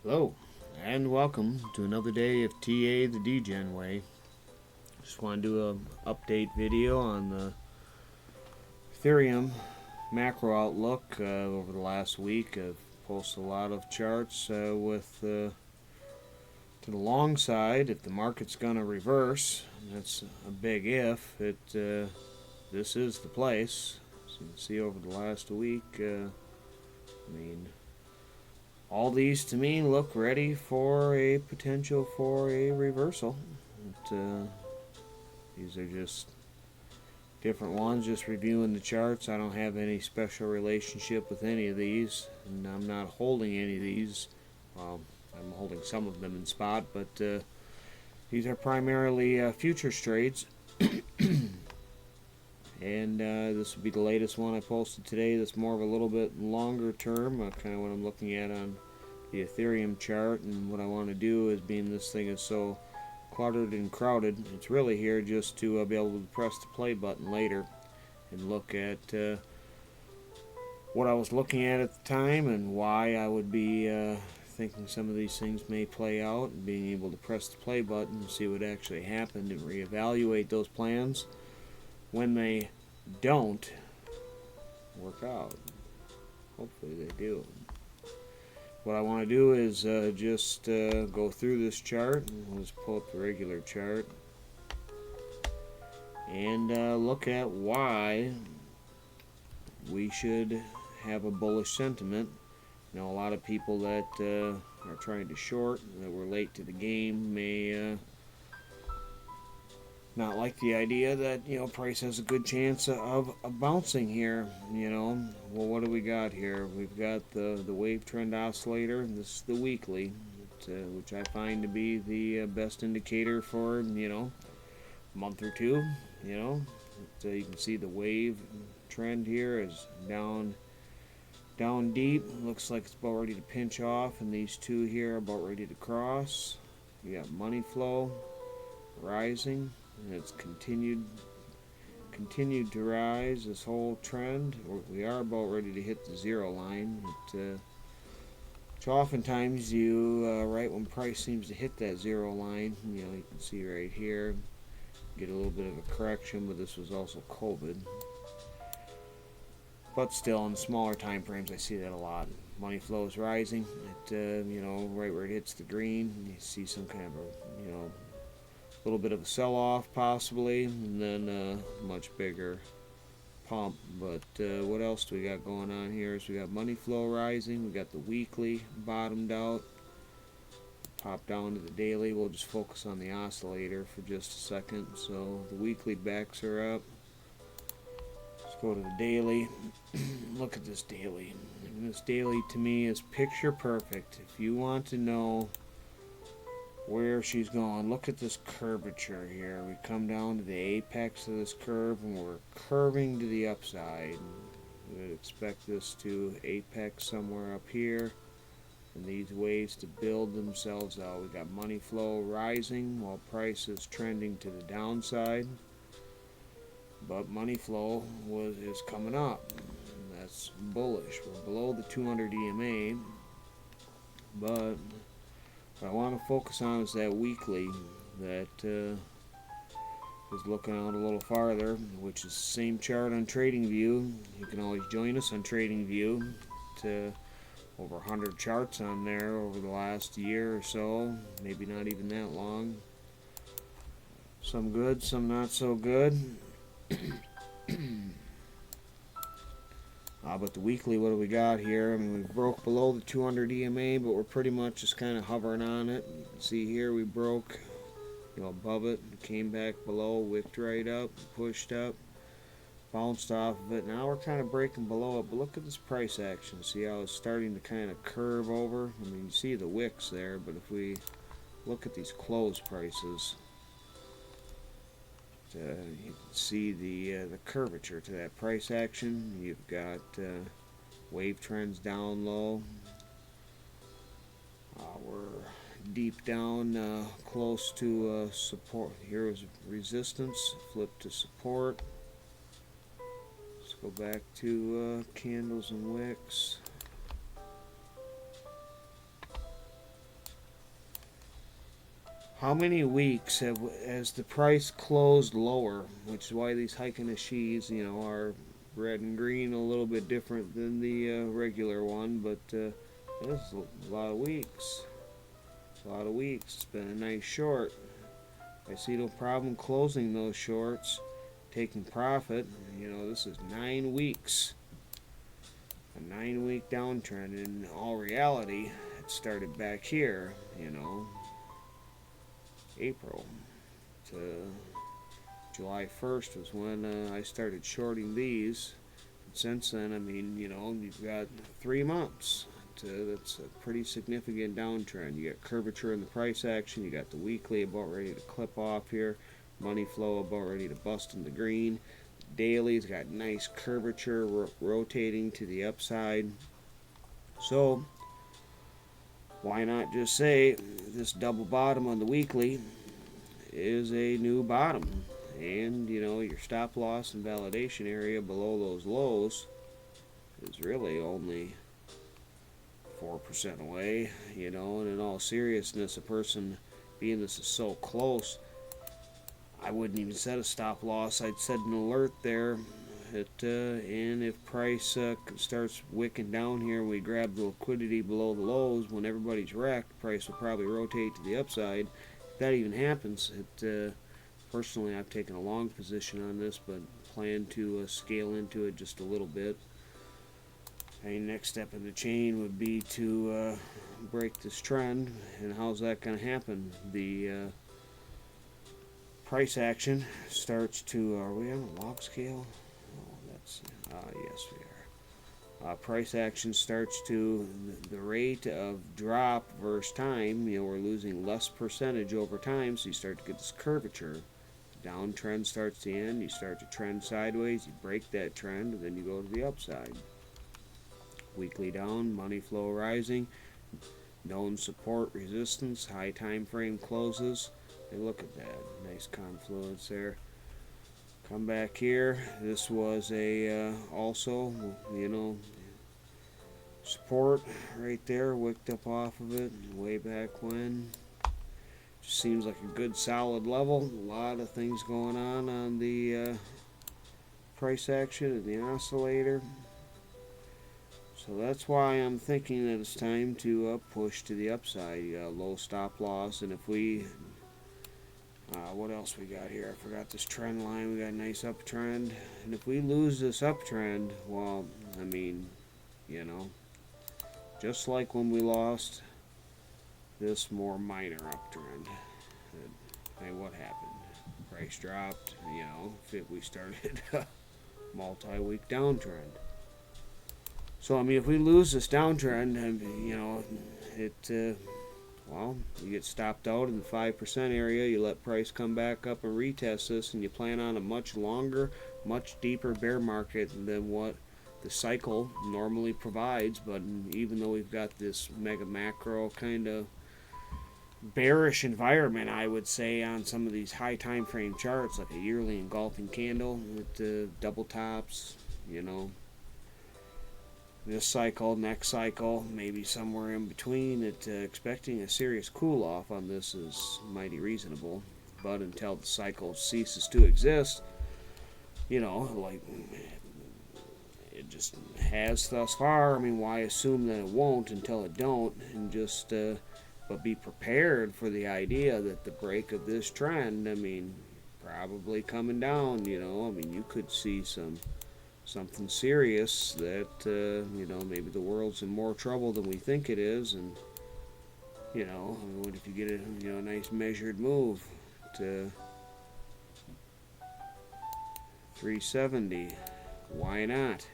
Hello, and welcome to another day of TA the Degen way. Just want to do an update video on the Ethereum macro outlook over the last week. I've posted a lot of charts with to the long side. If the market's going to reverse, that's a big if. This is the place. As you can see over the last week, all these to me look ready for a potential for a reversal. These are just different ones, just reviewing the charts. I don't have any special relationship with any of these, and I'm not holding any of these. Well, I'm holding some of them in spot, but these are primarily futures trades. And this will be the latest one I posted today. That's more of a little bit longer term, kind of what I'm looking at on the Ethereum chart. And what I want to do is, being this thing is so cluttered and crowded, it's really here just to be able to press the play button later and look at what I was looking at the time and why I would be thinking some of these things may play out, and being able to press the play button and see what actually happened and reevaluate those plans when they don't work out. Hopefully they do. What I want to do is just go through this chart. Let's pull up the regular chart and look at why we should have a bullish sentiment. You know, a lot of people that are trying to short, that were late to the game, may not like the idea that, price has a good chance of bouncing here. Well, what do we got here? We've got the wave trend oscillator. This is the weekly, which I find to be the best indicator for a month or two. You can see the wave trend here is down deep. Looks like it's about ready to pinch off, and these two here are about ready to cross. You got money flow rising, and it's continued to rise, this whole trend. We are about ready to hit the zero line. Which oftentimes right when price seems to hit that zero line, you can see right here, get a little bit of a correction, but this was also COVID. But still, in smaller time frames, I see that a lot. Money flow is rising. Right where it hits the green, you see some kind of a little bit of a sell-off possibly, and then a much bigger pump. But what else do we got going on here? So we got money flow rising. We got the weekly bottomed out. Pop down to the daily. We'll just focus on the oscillator for just a second. So the weekly backs are up. Let's go to the daily. Look at this daily. And this daily to me is picture perfect. If you want to know where she's going, look at this curvature here. We come down to the apex of this curve, and we're curving to the upside. We would expect this to apex somewhere up here, and these waves to build themselves out. We got money flow rising while price is trending to the downside, but money flow is coming up. That's bullish. We're below the 200 EMA, but what I want to focus on is that weekly that is looking out a little farther, which is the same chart on TradingView. You can always join us on TradingView. To over 100 charts on there over the last year or so, maybe not even that long. Some good, some not so good. But the weekly, what do we got here? We broke below the 200 EMA, but we're pretty much just kind of hovering on it. You can see here we broke above it, came back below, wicked right up, pushed up, bounced off of it. Now we're kind of breaking below it, but look at this price action. See how it's starting to kind of curve over? You see the wicks there, but if we look at these close prices, you can see the curvature to that price action. You've got wave trends down low. We're deep down, close to support. Here is resistance, flip to support. Let's go back to candles and wicks. How many weeks has the price closed lower, which is why these Heiken-Ashis, are red and green, a little bit different than the regular one, but that's a lot of weeks. A lot of weeks. It's been a nice short. I see no problem closing those shorts, taking profit. This is 9 weeks. A 9-week downtrend. In all reality, it started back here, April to July 1st was when I started shorting these. And since then, you've got 3 months. That's a pretty significant downtrend. You got curvature in the price action. You got the weekly about ready to clip off here. Money flow about ready to bust in the green. Daily's got nice curvature rotating to the upside. So why not just say this double bottom on the weekly is a new bottom, and your stop loss and validation area below those lows is really only 4% away, and in all seriousness, a person, being this is so close, I wouldn't even set a stop loss. I'd set an alert there. And if price starts wicking down here, we grab the liquidity below the lows. When everybody's wrecked, price will probably rotate to the upside. If that even happens, personally, I've taken a long position on this, but plan to scale into it just a little bit. Next step in the chain would be to break this trend. And how's that going to happen? The price action starts to, are we on a log scale? Oh, that's, yes we are. Price action starts to, the rate of drop versus time, we're losing less percentage over time, so you start to get this curvature. Downtrend starts to end, you start to trend sideways, you break that trend, and then you go to the upside. Weekly down, money flow rising, known support, resistance, high time frame closes. And look at that, nice confluence there. Come back here. This was a also, support right there, wicked up off of it way back when. Just seems like a good solid level. A lot of things going on the price action and the oscillator. So that's why I'm thinking that it's time to push to the upside. You got a low stop loss, and if we, what else we got here? I forgot this trend line. We got a nice uptrend, and if we lose this uptrend, well, just like when we lost this more minor uptrend. What happened? Price dropped. We started a multi-week downtrend. So, if we lose this downtrend, you get stopped out in the 5% area, you let price come back up and retest this, and you plan on a much longer, much deeper bear market than what the cycle normally provides. But even though we've got this mega macro kind of bearish environment, I would say, on some of these high time frame charts, like a yearly engulfing candle with double tops, this cycle, next cycle, maybe somewhere in between, expecting a serious cool off on this is mighty reasonable. But until the cycle ceases to exist, like it just has thus far. Why assume that it won't until it don't, and just but be prepared for the idea that the break of this trend, probably coming down. You could see something serious that maybe the world's in more trouble than we think it is, and what if you get a nice measured move to 370? Why not?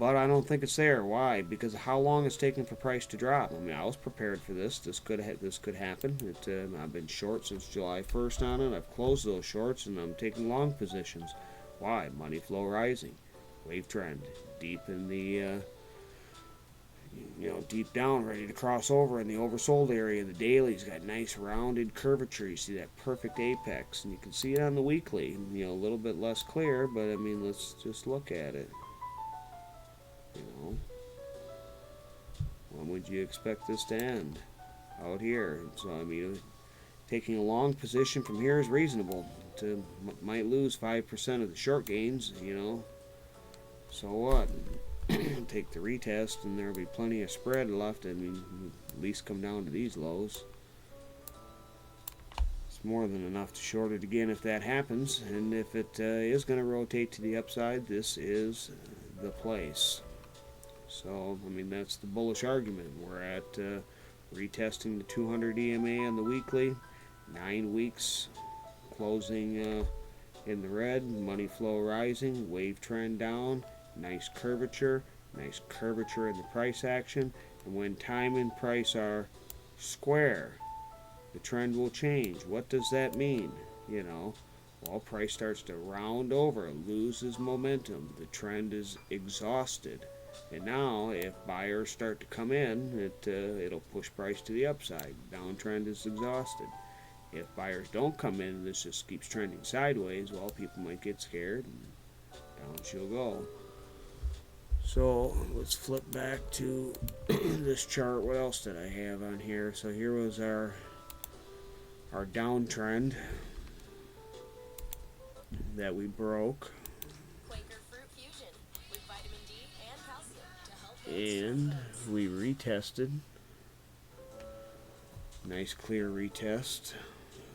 But I don't think it's there. Why? Because of how long it's taken for price to drop. I was prepared for this. This could happen. I've been short since July 1st on it. I've closed those shorts, and I'm taking long positions. Why? Money flow rising. Wave trend. Deep in the, deep down, ready to cross over in the oversold area. The daily's got nice rounded curvature. You see that perfect apex, and you can see it on the weekly. A little bit less clear, but let's just look at it. When would you expect this to end? out here. So I mean, taking a long position from here is reasonable. To might lose 5% of the short gains, you know. So what? Take the retest, and there'll be plenty of spread left. I mean, at least come down to these lows. It's more than enough to short it again if that happens. And if it is going to rotate to the upside, this is the place. So, I mean, that's the bullish argument. We're at retesting the 200 EMA on the weekly. 9 weeks closing in the red. Money flow rising. Wave trend down. Nice curvature in the price action, and when time and price are square, the trend will change. What does that mean? You know, well, price starts to round over, loses momentum, the trend is exhausted, and now if buyers start to come in, it'll push price to the upside. Downtrend is exhausted. If buyers don't come in and this just keeps trending sideways, well, people might get scared and down she'll go. So let's flip back to this chart. What else did I have on here? So here was our downtrend that we broke. And we retested. Nice clear retest.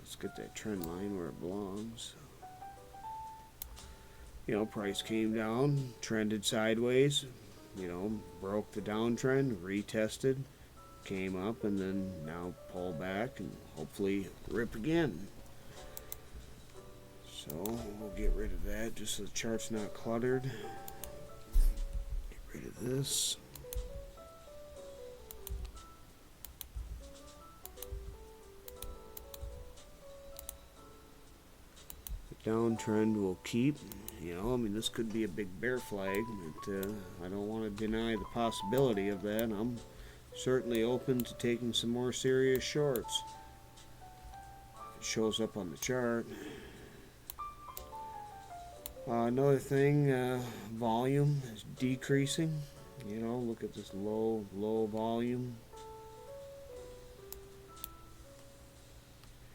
Let's get that trend line where it belongs. You know, price came down, trended sideways, you know, broke the downtrend, retested, came up, and then now pull back and hopefully rip again. So we'll get rid of that just so the chart's not cluttered. Get rid of this. The downtrend will keep. You know, I mean, this could be a big bear flag, but I don't want to deny the possibility of that. I'm certainly open to taking some more serious shorts. If it shows up on the chart. Another thing, volume is decreasing. You know, look at this low volume.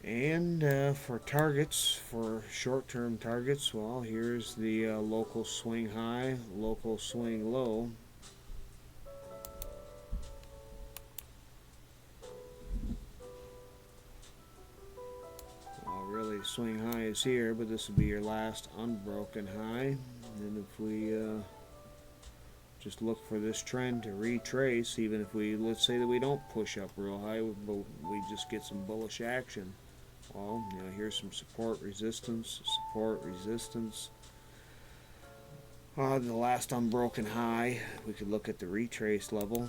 And for targets, for short-term targets, well, here's the local swing high, local swing low. Well, really, swing high is here, but this will be your last unbroken high. And if we just look for this trend to retrace, even if we, let's say that we don't push up real high, but we just get some bullish action. Well, you know, here's some support, resistance. The last unbroken high, we could look at the retrace level.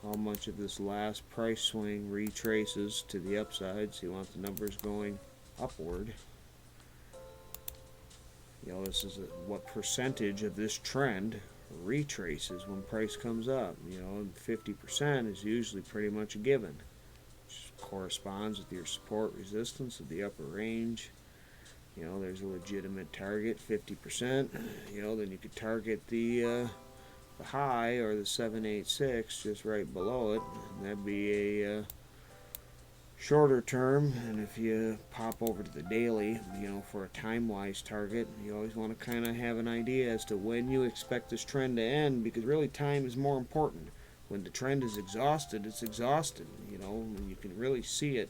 How much of this last price swing retraces to the upside, so you want the numbers going upward. You know, this is what percentage of this trend retraces when price comes up. You know, and 50% is usually pretty much a given, which corresponds with your support resistance of the upper range. You know, there's a legitimate target, 50%. You know, then you could target the high or the 786 just right below it, and that'd be a shorter term. And if you pop over to the daily, you know, for a time-wise target, you always want to kind of have an idea as to when you expect this trend to end, because really time is more important. When the trend is exhausted, it's exhausted, you know, and you can really see it.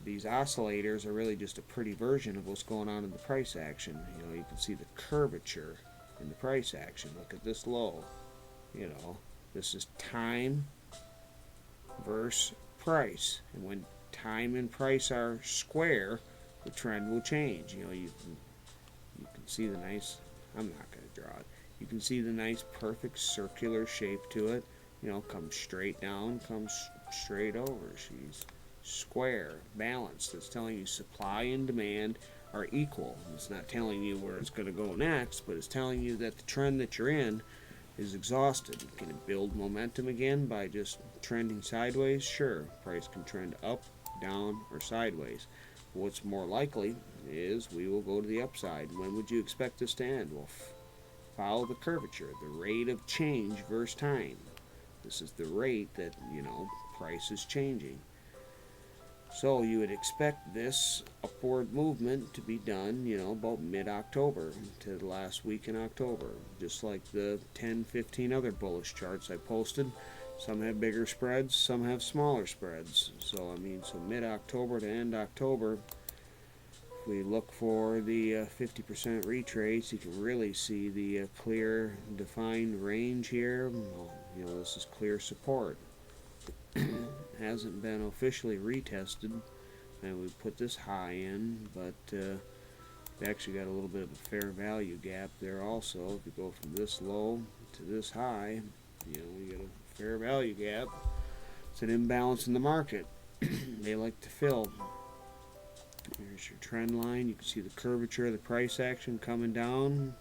These oscillators are really just a pretty version of what's going on in the price action. You know, you can see the curvature in the price action. Look at this low. You know, this is time versus price, and when time and price are square, the trend will change. You know, you can see the nice, I'm not going to draw it, you can see the nice perfect circular shape to it. You know, comes straight down, comes straight over. She's square, balanced. It's telling you supply and demand are equal. It's not telling you where it's going to go next, but it's telling you that the trend that you're in is exhausted. Can it build momentum again by just trending sideways? Sure. Price can trend up, down, or sideways. What's more likely is we will go to the upside. When would you expect this to end? Well, follow the curvature, the rate of change versus time. This is the rate that, price is changing. So you would expect this upward movement to be done, about mid-October to the last week in October. Just like the 10, 15 other bullish charts I posted. Some have bigger spreads, some have smaller spreads. So, so mid-October to end October, if we look for the 50% retrace, you can really see the clear defined range here. This is clear support. Hasn't been officially retested, and we put this high in, but we actually got a little bit of a fair value gap there also. If you go from this low to this high, we get a fair value gap. It's an imbalance in the market. They like to fill. Here's your trend line. You can see the curvature of the price action coming down.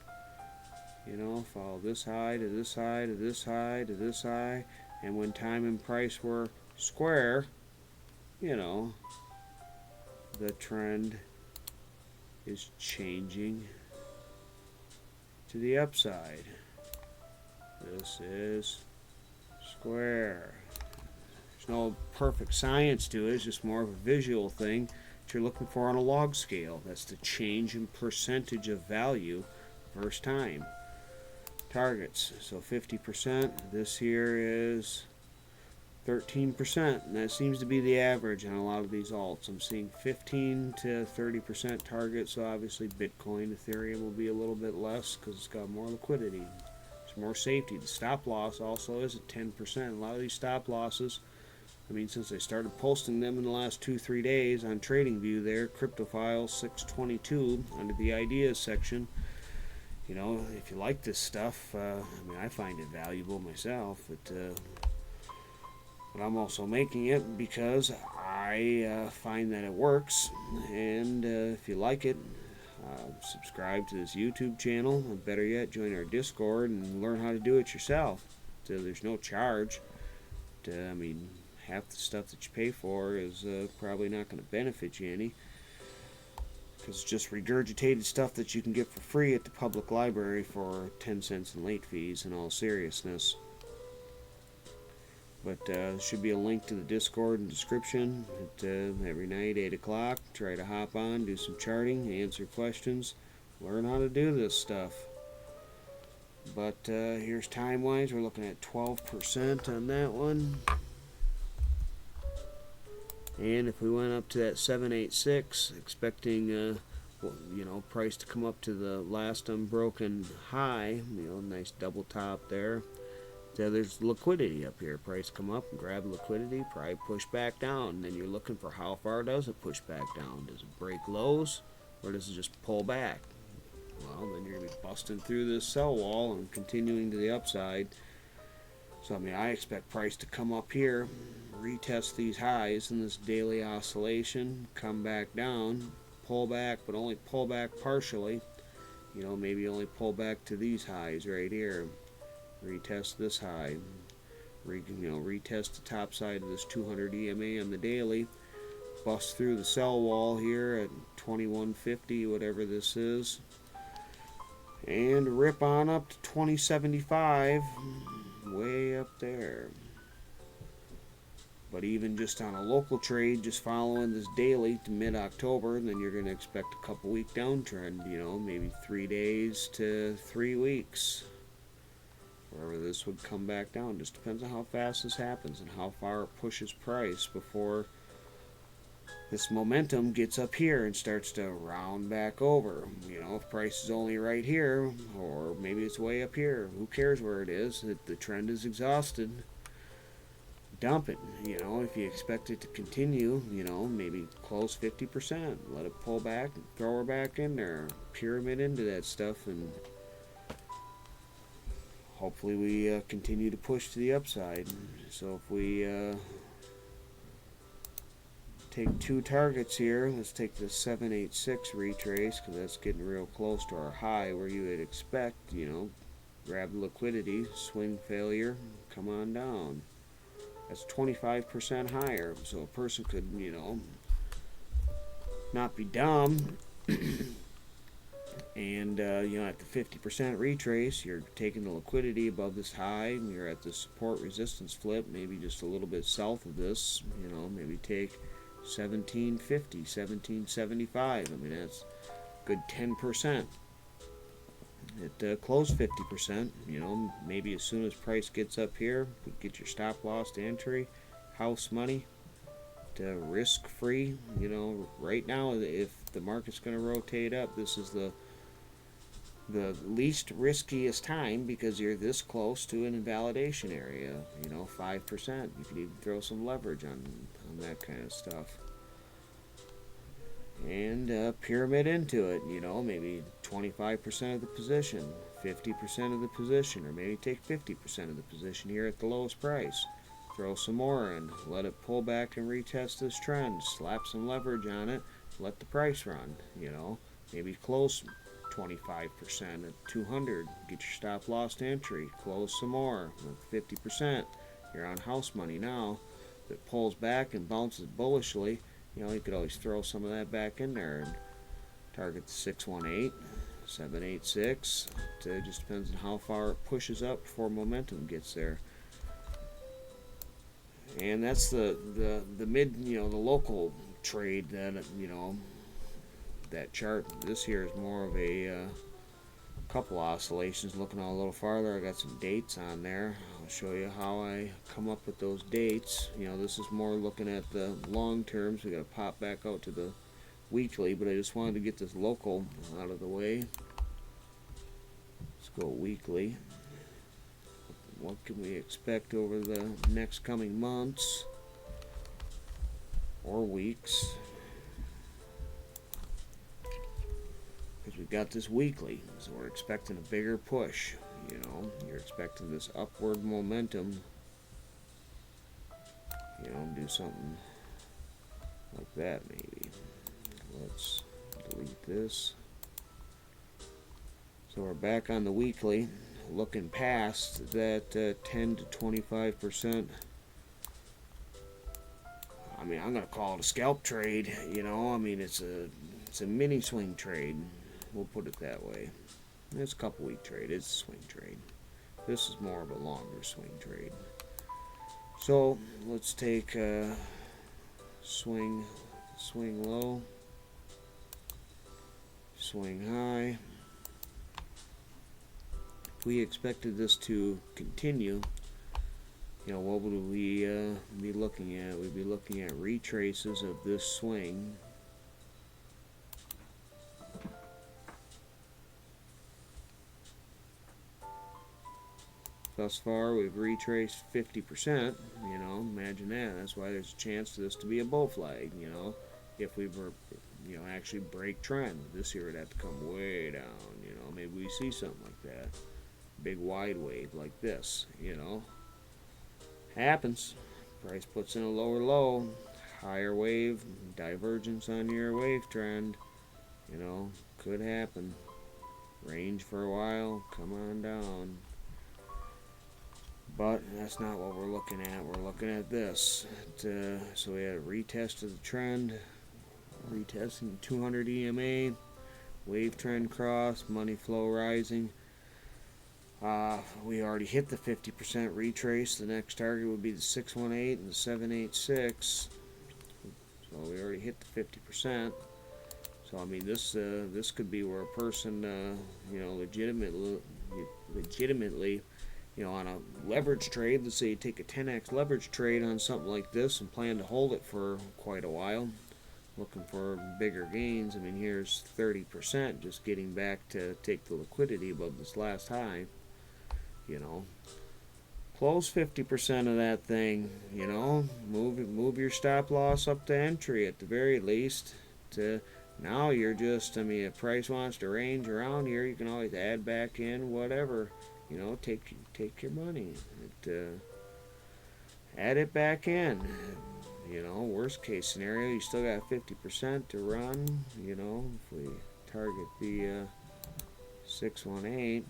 Follow this high to this high to this high to this high. And when time and price were square, the trend is changing to the upside. This is square. There's no perfect science to it. It's just more of a visual thing that you're looking for on a log scale. That's the change in percentage of value versus time. Targets, so 50%. This here is 13%, and that seems to be the average on a lot of these alts. I'm seeing 15 to 30% targets, so obviously Bitcoin, Ethereum will be a little bit less because it's got more liquidity. There's more safety. The stop loss also is at 10%. A lot of these stop losses, since I started posting them in the last 2-3 days on TradingView there, CryptoFile 622 under the ideas section. If you like this stuff, I find it valuable myself, but I'm also making it because I find that it works, and if you like it, subscribe to this YouTube channel, and better yet, join our Discord and learn how to do it yourself. So there's no charge. Half the stuff that you pay for is probably not going to benefit you any, because it's just regurgitated stuff that you can get for free at the public library for 10 cents in late fees, in all seriousness. But there should be a link to the Discord in the description. Every night, 8 o'clock, try to hop on, do some charting, answer questions, learn how to do this stuff. But here's time-wise, we're looking at 12% on that one. And if we went up to that 786, expecting price to come up to the last unbroken high, nice double top there. So there's liquidity up here. Price come up and grab liquidity, probably push back down. And then you're looking for how far does it push back down? Does it break lows, or does it just pull back? Well, then you're going to be busting through this sell wall and continuing to the upside. So I expect price to come up here, retest these highs in this daily oscillation, come back down, pull back, but only pull back partially. Maybe only pull back to these highs right here. Retest this high. Retest the top side of this 200 EMA on the daily. Bust through the sell wall here at 2150, whatever this is. And rip on up to 2075. Way up there. But even just on a local trade, just following this daily to mid-October, then you're going to expect a couple week downtrend, maybe 3 days to 3 weeks. Wherever this would come back down. Just depends on how fast this happens and how far it pushes price before this momentum gets up here and starts to round back over. If price is only right here, or maybe it's way up here, who cares where it is? If the trend is exhausted, dump it. If you expect it to continue, maybe close 50%, let it pull back, throw her back in there, pyramid into that stuff, and hopefully we continue to push to the upside. So if we take 2 targets here, let's take the 786 retrace, because that's getting real close to our high where you would expect, grab liquidity, swing failure, come on down. That's 25% higher, so a person could, not be dumb And you know, at the 50% retrace, you're taking the liquidity above this high. You're at the support resistance flip, maybe just a little bit south of this. You know, maybe take 1750, 1775. I mean, that's a good 10%. It closed 50%. You know, maybe as soon as price gets up here, get your stop loss to entry, house money, to risk free. You know, right now, if the market's going to rotate up, this is the least riskiest time because you're this close to an invalidation area. You know, 5%. You could even throw some leverage on that kind of stuff. And pyramid into it. You know, maybe 25% of the position, 50% of the position, or maybe take 50% of the position here at the lowest price. Throw some more in, let it pull back and retest this trend, slap some leverage on it, let the price run. You know, maybe close 25% at 200, get your stop loss to entry, close some more with 50%. You're on house money now. If it pulls back and bounces bullishly, you know, you could always throw some of that back in there and target the 618, 786. It just depends on how far it pushes up before momentum gets there. And that's the mid, you know, the local trade that, you know, that chart. This here is more of a couple oscillations. Looking a little farther, I got some dates on there. I'll show you how I come up with those dates. You know, this is more looking at the long terms. We got to pop back out to the weekly, but I just wanted to get this local out of the way. Let's go weekly. What can we expect over the next coming months or weeks? Because we've got this weekly, so we're expecting a bigger push. You know, you're expecting this upward momentum. You know, do something like that maybe. Let's delete this. So we're back on the weekly, looking past that 10 to 25%. I mean, I'm going to call it a scalp trade. You know, I mean, it's a mini swing trade. We'll put it that way. It's a couple week trade. It's a swing trade. This is more of a longer swing trade. So let's take swing low, swing high. If we expected this to continue, you know, what would we be looking at? We'd be looking at retraces of this swing. Thus far, we've retraced 50%. You know, imagine that. That's why there's a chance for this to be a bull flag. You know, if we were, you know, actually break trend, this here would have to come way down. You know, maybe we see something like that, big wide wave like this. You know, happens. Price puts in a lower low, higher wave, divergence on your wave trend. You know, could happen. Range for a while, come on down. But that's not what we're looking at. We're looking at this. So we had a retest of the trend, retesting 200 EMA, wave trend cross, money flow rising. We already hit the 50% retrace. The next target would be the 618 and the 786. So we already hit the 50%. So I mean, this could be where a person, you know, legitimately, you know, on a leverage trade, let's say you take a 10x leverage trade on something like this and plan to hold it for quite a while, looking for bigger gains. I mean, here's 30% just getting back to take the liquidity above this last high. You know, close 50% of that thing. You know, move your stop loss up to entry at the very least. To now you're just, I mean, if price wants to range around here, you can always add back in whatever. You know, take your money. Add it back in. You know, worst case scenario, you still got 50% to run. You know, if we target the 618,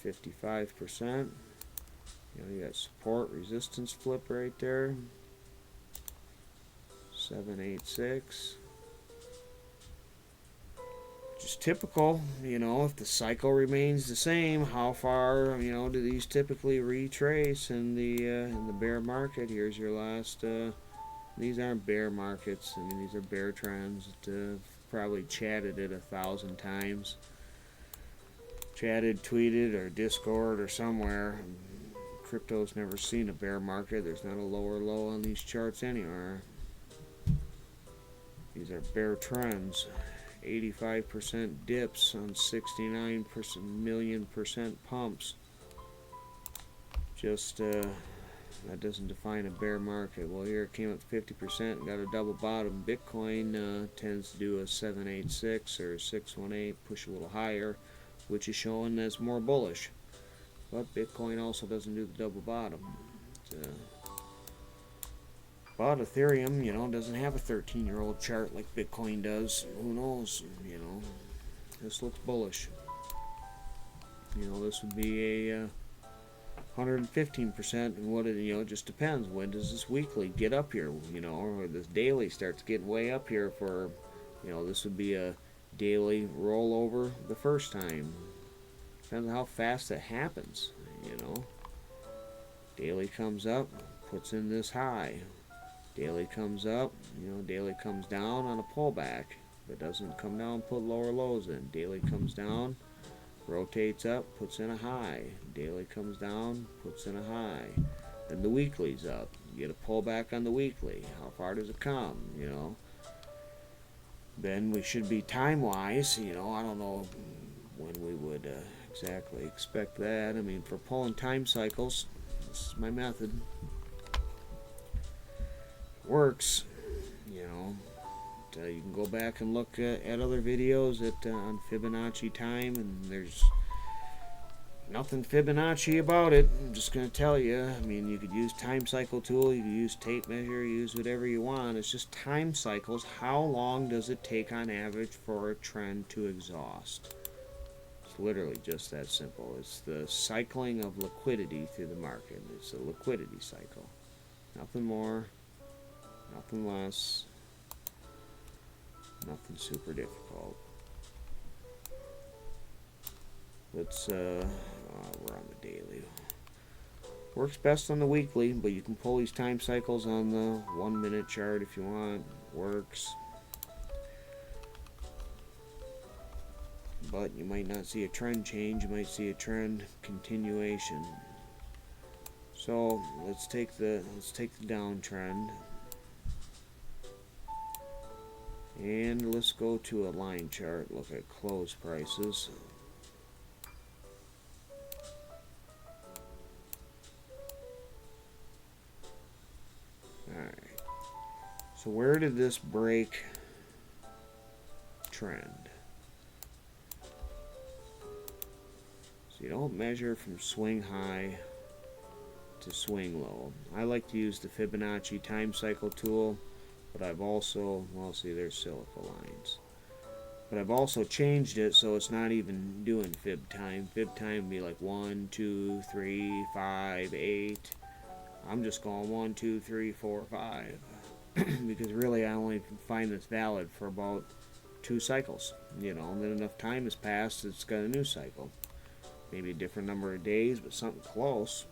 55%. You know, you got support, resistance flip right there. 786. just typical, if the cycle remains the same, how far, do these typically retrace in the bear market? Here's your last. These aren't bear markets. I mean, these are bear trends. Probably chatted it 1,000 times. Chatted, tweeted, or Discord or somewhere. Crypto's never seen a bear market. There's not a lower low on these charts anywhere. These are bear trends. 85% dips on 69 million percent pumps. Just that doesn't define a bear market. Well, here it came up 50% and got a double bottom. Bitcoin tends to do a 786 or 618, push a little higher, which is showing as more bullish. But Bitcoin also doesn't do the double bottom. But Ethereum, doesn't have a 13-year-old chart like Bitcoin does. Who knows? This looks bullish. This would be a 115%. And what it just depends. When does this weekly get up here? Or this daily starts getting way up here for, this would be a daily rollover the first time. Depends on how fast it happens. Daily comes up, puts in this high. Daily comes up, daily comes down on a pullback. If it doesn't come down, put lower lows in. Daily comes down, rotates up, puts in a high. Daily comes down, puts in a high. Then the weekly's up. You get a pullback on the weekly. How far does it come, Then we should be time-wise, I don't know when we would exactly expect that. I mean, for pulling time cycles, this is my method. Works, you can go back and look at other videos on Fibonacci time, and there's nothing Fibonacci about it. I'm just going to tell you. I mean, you could use time cycle tool, you could use tape measure, use whatever you want. It's just time cycles. How long does it take on average for a trend to exhaust? It's literally just that simple. It's the cycling of liquidity through the market. It's a liquidity cycle. Nothing more. Nothing less. Nothing super difficult. Let's we're on the daily. Works best on the weekly, but you can pull these time cycles on the 1 minute chart if you want. Works. But you might not see a trend change, you might see a trend continuation. So let's take the downtrend. And let's go to a line chart, look at close prices. Alright. So where did this break trend? So you don't measure from swing high to swing low. I like to use the Fibonacci time cycle tool. But I've also, well, see, there's silica lines. But I've also changed it so it's not even doing fib time. Fib time would be like 1, 2, 3, 5, 8. I'm just going 1, 2, 3, 4, 5. Because really I only find this valid for about 2 cycles. And then enough time has passed, it's got a new cycle. Maybe a different number of days, but something close.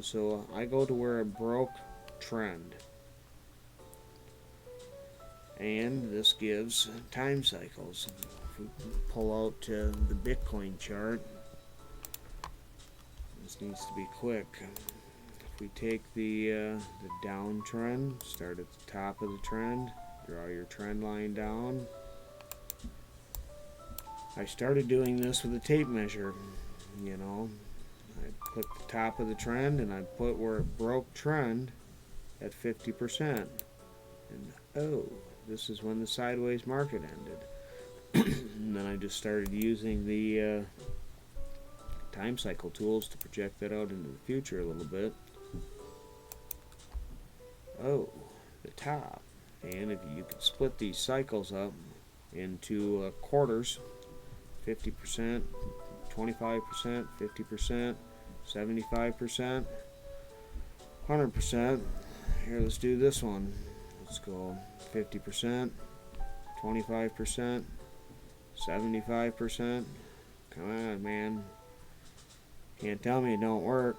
So I go to where it broke trend. And this gives time cycles. If we pull out the Bitcoin chart, this needs to be quick. If we take the downtrend, start at the top of the trend, draw your trend line down. I started doing this with a tape measure. I click the top of the trend and I put where it broke trend at 50%. And oh, this is when the sideways market ended. And then I just started using the time cycle tools to project that out into the future a little bit. Oh, the top. And if you could split these cycles up into quarters, 50%, 25%, 50%, 75%, 100%. Here, let's do this one. Let's go 50%, 25%, 75%. Come on, man. Can't tell me it don't work.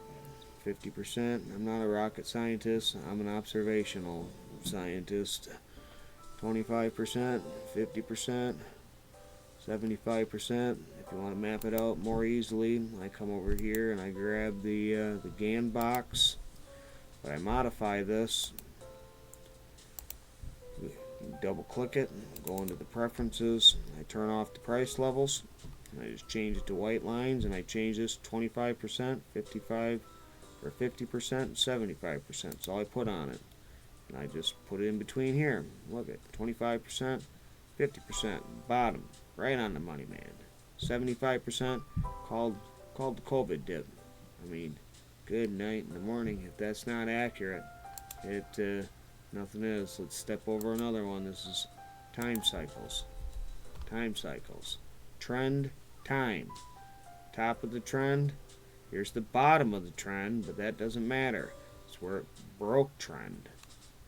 50%. I'm not a rocket scientist. I'm an observational scientist. 25%, 50%, 75%. If you want to map it out more easily, I come over here and I grab the GAN box. But I modify this. Double click it, go into the preferences. I turn off the price levels. I just change it to white lines, and I change this 25%, 55, or 50%, and 75%. That's all I put on it. And I just put it in between here. Look at 25%, 50%, bottom, right on the money, man. 75% called the COVID dip. I mean, good night in the morning. If that's not accurate, nothing is. Let's step over another one. This is time cycles. Time cycles. Trend, time. Top of the trend. Here's the bottom of the trend, but that doesn't matter. It's where it broke trend.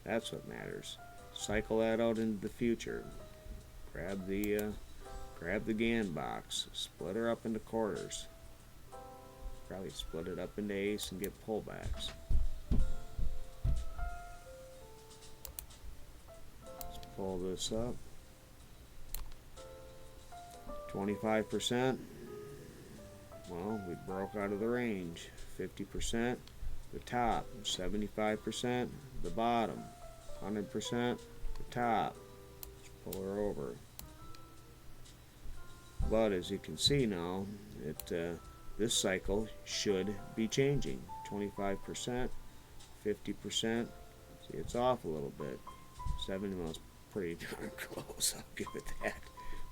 That's what matters. Cycle that out into the future. Grab the GAN box. Split her up into quarters. Probably split it up into eighths and get pullbacks. Let's pull this up. 25%. Well, we broke out of the range. 50%, the top. 75%, the bottom. 100%, the top. Let's pull her over. But as you can see now, this cycle should be changing. 25%, 50%. See, it's off a little bit. 70 miles, pretty darn close. I'll give it that.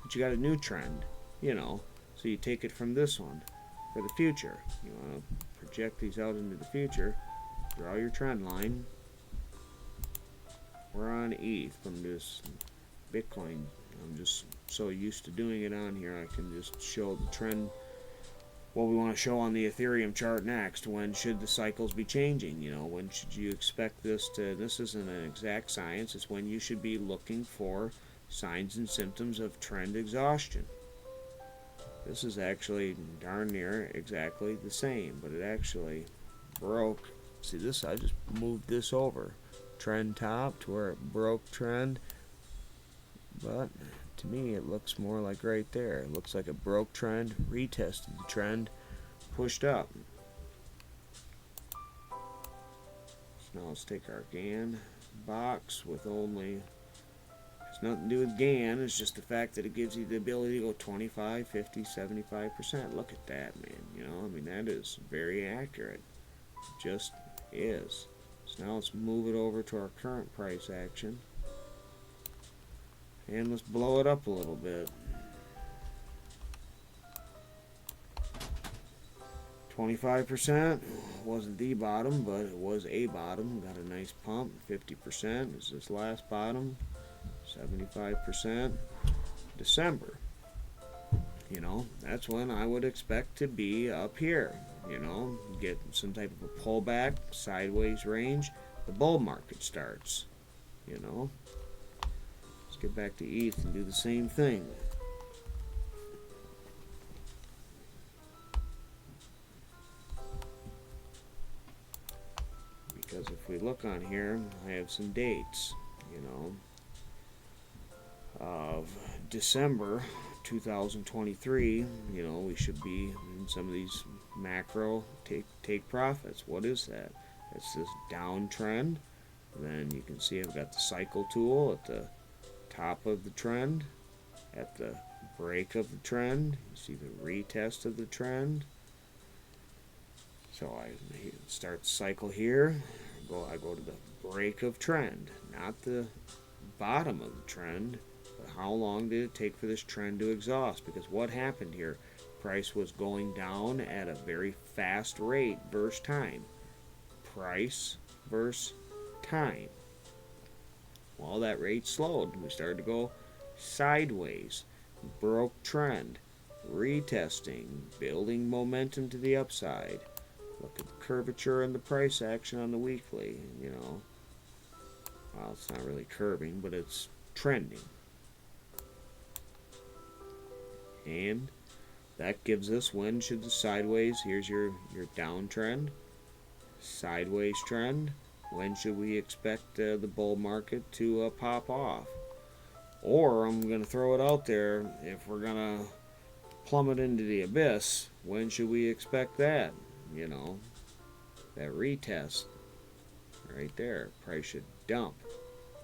But you got a new trend, So you take it from this one for the future. You want to project these out into the future. Draw your trend line. We're on ETH from this Bitcoin. I'm just so used to doing it on here, I can just show the trend, what we want to show on the Ethereum chart next. When should the cycles be changing? When should you expect this isn't an exact science, it's when you should be looking for signs and symptoms of trend exhaustion. This is actually darn near exactly the same, but it actually broke. See this, I just moved this over. Trend top to where it broke trend, but to me it looks more like right there. It looks like it broke trend, retested the trend, pushed up. So now let's take our GAN box with only, it's nothing to do with GAN, it's just the fact that it gives you the ability to go 25, 50, 75%. Look at that, man. That is very accurate. It just is. So now let's move it over to our current price action. And let's blow it up a little bit. 25% wasn't the bottom, but it was a bottom. Got a nice pump. 50% is this last bottom. 75%. December. That's when I would expect to be up here. Get some type of a pullback, sideways range. The bull market starts. Let's get back to ETH and do the same thing. Because if we look on here, I have some dates, of December 2023. We should be in some of these macro take profits. What is that? It's this downtrend. Then you can see I've got the cycle tool at the top of the trend, at the break of the trend. You see the retest of the trend. So I start the cycle here. I go to the break of trend, not the bottom of the trend, but how long did it take for this trend to exhaust? Because what happened here? Price was going down at a very fast rate versus time. Price versus time. Well, that rate slowed. We started to go sideways. Broke trend. Retesting. Building momentum to the upside. Look at the curvature and the price action on the weekly. Well, it's not really curving, but it's trending. And that gives us when should the sideways, here's your downtrend, sideways trend, when should we expect the bull market to pop off. Or I'm going to throw it out there, if we're going to plummet into the abyss, when should we expect that? You know, that retest right there. Price should dump,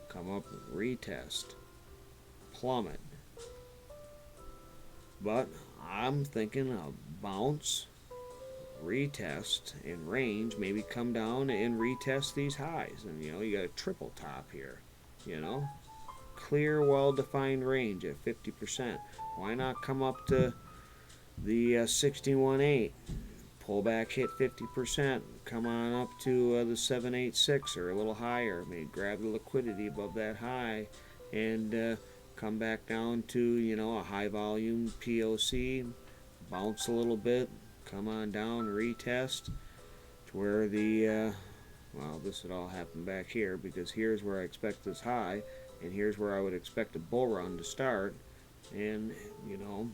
come up, retest, plummet. But I'm thinking a bounce, retest in range, maybe come down and retest these highs. And you know, you got a triple top here, you know, clear, well-defined range at 50%. Why not come up to the 61.8, pull back, hit 50%, come on up to the 786 or a little higher, maybe grab the liquidity above that high, and come back down to, you know, a high volume POC, bounce a little bit, come on down, retest to where the well, this would all happen back here, because here's where I expect this high, and here's where I would expect a bull run to start. And you know,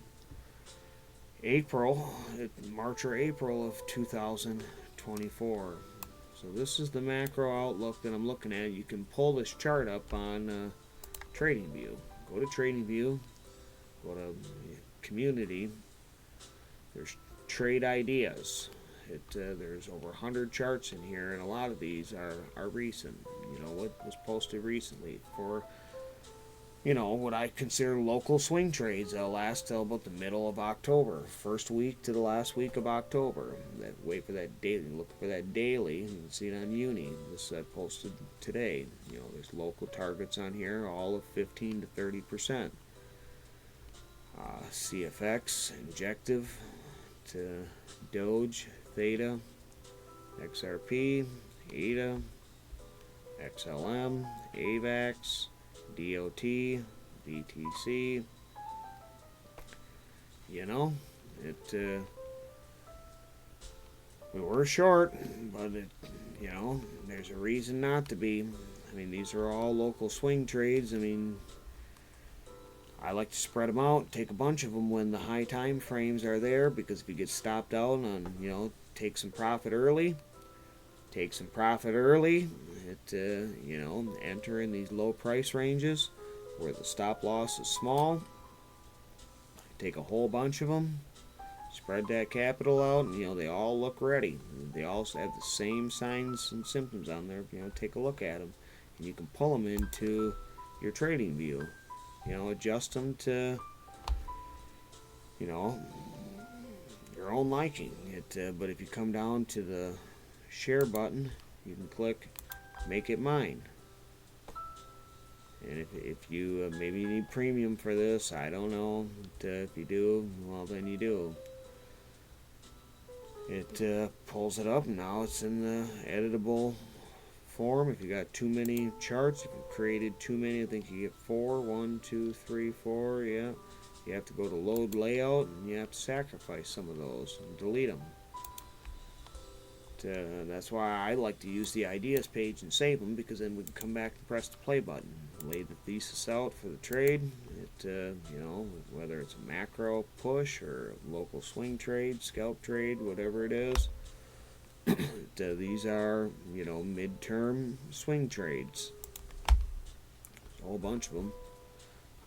March or April of 2024. So this is the macro outlook that I'm looking at. You can pull this chart up on TradingView. Go to TradingView, go to community. There's trade ideas. There's over 100 charts in here, and a lot of these are recent. You know, what was posted recently for, you know, what I consider local swing trades. They'll last till about the middle of October, first week to the last week of October. Wait for that daily, look for that daily. You can see it on Uni. This I posted today. You know, there's local targets on here, all of 15 to 30%. CFX, Injective, to Doge, Theta, XRP, ADA, XLM, AVAX, DOT, BTC. You know, we were short, but you know, there's a reason not to be. I mean, these are all local swing trades. I mean, I like to spread them out, take a bunch of them when the high time frames are there, because if you get stopped out on, you know, take some profit early, you know, enter in these low price ranges where the stop loss is small, take a whole bunch of them, spread that capital out, and you know, they all look ready. They all have the same signs and symptoms on there. You know, take a look at them, and you can pull them into your trading view. You know, adjust them to, you know, your own liking. But if you come down to the share button, you can click make it mine. And if you maybe you need premium for this, I don't know. If you do, well, then you do. It pulls it up. Now it's in the editable form. If you got too many charts, if you've created too many, I think you get 4. 1, 2, 3, 4. Yeah, you have to go to load layout, and you have to sacrifice some of those and delete them. That's why I like to use the ideas page and save them, because then we can come back and press the play button, lay the thesis out for the trade. You know, whether it's a macro push or a local swing trade, scalp trade, whatever it is. These are, you know, midterm swing trades. There's a whole bunch of them.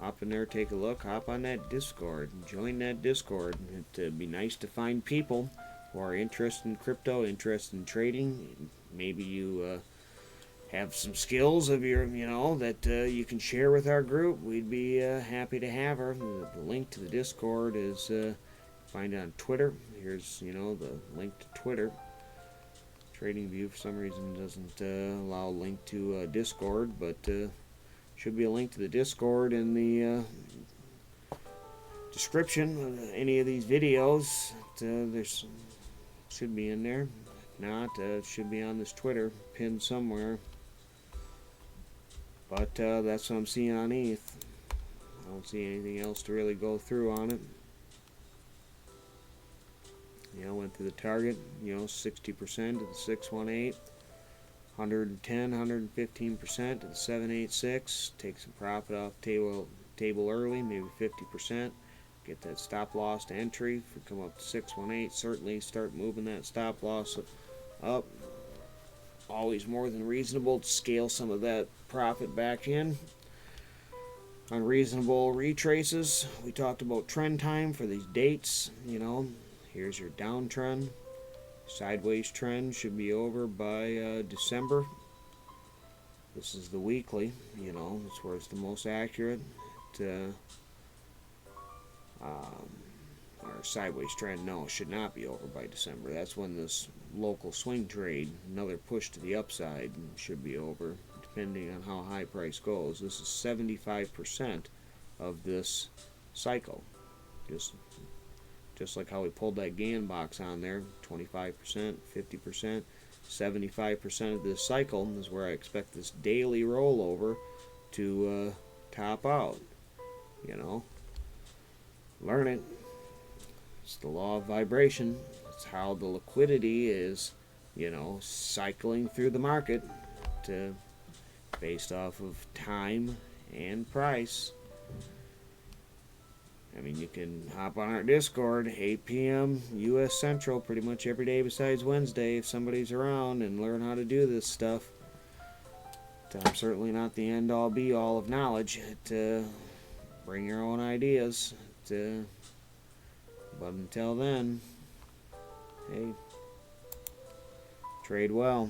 Hop in there, take a look, hop on that Discord, join that Discord. It'd be nice to find people who are interested in crypto, interested in trading. Maybe you have some skills of your, you know, that you can share with our group. We'd be happy to have her. The link to the Discord is find it on Twitter. Here's, you know, the link to Twitter. TradingView for some reason doesn't allow a link to Discord, but should be a link to the Discord in the description of any of these videos. There's should be in there. If not, it should be on this Twitter pinned somewhere. But that's what I'm seeing on ETH. I don't see anything else to really go through on it. You know, went through the target, you know, 60% to the 618, 110, 115% to the 786. Take some profit off table early, maybe 50%. get that stop loss to entry. If we come up to 618, certainly start moving that stop loss up. Always more than reasonable to scale some of that profit back in. Unreasonable retraces. We talked about trend time for these dates. Here's your downtrend. Sideways trend should be over by December. This is the weekly. That's where it's the most accurate. Our sideways trend, no, should not be over by December. That's when this local swing trade, another push to the upside, should be over, depending on how high price goes. This is 75% of this cycle. Just like how we pulled that Gann box on there, 25%, 50%, 75% of this cycle is where I expect this daily rollover to top out. Learn it. It's the law of vibration. It's how the liquidity is, cycling through the market based off of time and price. You can hop on our Discord, 8 p.m. U.S. Central, pretty much every day besides Wednesday if somebody's around, and learn how to do this stuff. I'm certainly not the end-all, be-all of knowledge. Bring your own ideas. But until then, hey, trade well.